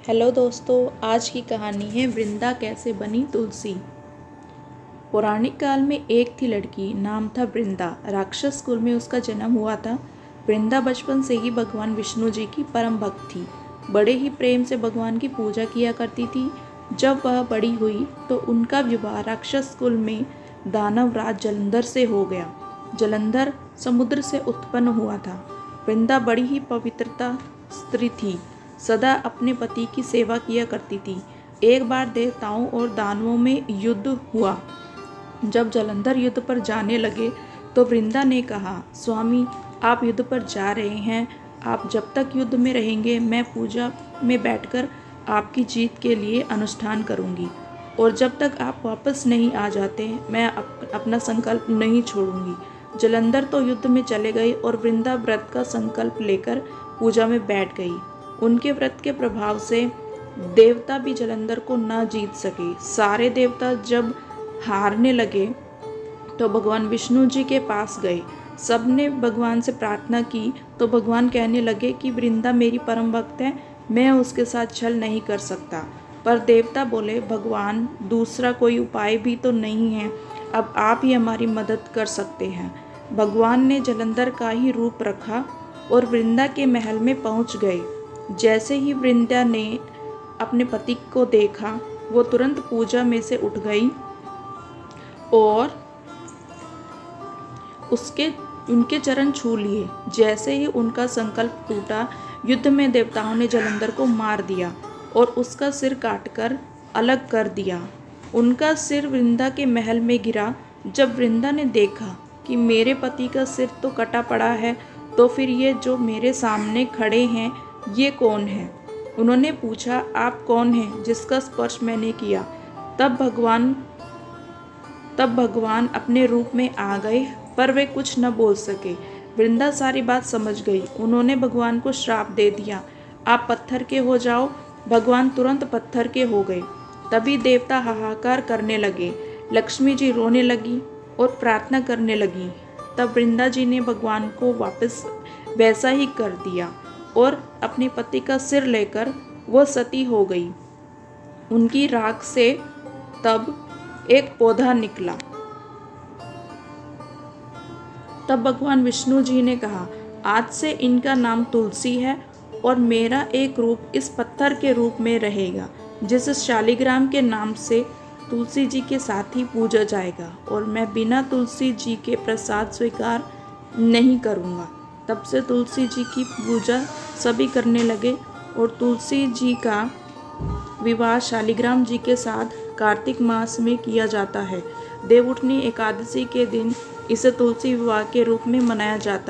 Hello दोस्तों, आज की कहानी है वृंदा कैसे बनी तुलसी। पौराणिक काल में एक थी लड़की, नाम था वृंदा। राक्षस कुल में उसका जन्म हुआ था। वृंदा बचपन से ही भगवान विष्णु जी की परम भक्त थी। बड़े ही प्रेम से भगवान की पूजा किया करती थी। जब वह बड़ी हुई तो उनका विवाह राक्षस कुल में दानव राज जलंधर से हो गया। जलंधर समुद्र से उत्पन्न हुआ था। वृंदा बड़ी ही पवित्रता स्त्री थी, सदा अपने पति की सेवा किया करती थी। एक बार देवताओं और दानवों में युद्ध हुआ। जब जलंधर युद्ध पर जाने लगे तो वृंदा ने कहा, स्वामी आप युद्ध पर जा रहे हैं, आप जब तक युद्ध में रहेंगे मैं पूजा में बैठकर आपकी जीत के लिए अनुष्ठान करूंगी, और जब तक आप वापस नहीं आ जाते मैं अपना संकल्प नहीं छोड़ूंगी। जलंधर तो युद्ध में चले गए और वृंदा व्रत का संकल्प लेकर पूजा में बैठ गई। उनके व्रत के प्रभाव से देवता भी जलंधर को न जीत सके। सारे देवता जब हारने लगे तो भगवान विष्णु जी के पास गए। सबने भगवान से प्रार्थना की तो भगवान कहने लगे कि वृंदा मेरी परम भक्त है, मैं उसके साथ छल नहीं कर सकता। पर देवता बोले, भगवान दूसरा कोई उपाय भी तो नहीं है, अब आप ही हमारी मदद कर सकते हैं। भगवान ने जलंधर का ही रूप रखा और वृंदा के महल में पहुंच गए। जैसे ही वृंदा ने अपने पति को देखा, वो तुरंत पूजा में से उठ गई और उनके चरण छू लिए। जैसे ही उनका संकल्प टूटा, युद्ध में देवताओं ने जलंधर को मार दिया और उसका सिर काटकर अलग कर दिया। उनका सिर वृंदा के महल में गिरा। जब वृंदा ने देखा कि मेरे पति का सिर तो कटा पड़ा है, तो फिर ये जो मेरे सामने खड़े हैं ये कौन है? उन्होंने पूछा, आप कौन हैं जिसका स्पर्श मैंने किया? तब भगवान अपने रूप में आ गए, पर वे कुछ न बोल सके। वृंदा सारी बात समझ गई। उन्होंने भगवान को श्राप दे दिया, आप पत्थर के हो जाओ। भगवान तुरंत पत्थर के हो गए। तभी देवता हाहाकार करने लगे। लक्ष्मी जी रोने लगी और प्रार्थना करने लगी। तब वृंदा जी ने भगवान को वापस वैसा ही कर दिया और अपने पति का सिर लेकर वो सती हो गई। उनकी राख से तब एक पौधा निकला। तब भगवान विष्णु जी ने कहा, आज से इनका नाम तुलसी है और मेरा एक रूप इस पत्थर के रूप में रहेगा, जिस शालिग्राम के नाम से तुलसी जी के साथ ही पूजा जाएगा, और मैं बिना तुलसी जी के प्रसाद स्वीकार नहीं करूँगा। तब से तुलसी जी की पूजा सभी करने लगे और तुलसी जी का विवाह शालिग्राम जी के साथ कार्तिक मास में किया जाता है। देवउठनी एकादशी के दिन इसे तुलसी विवाह के रूप में मनाया जाता है।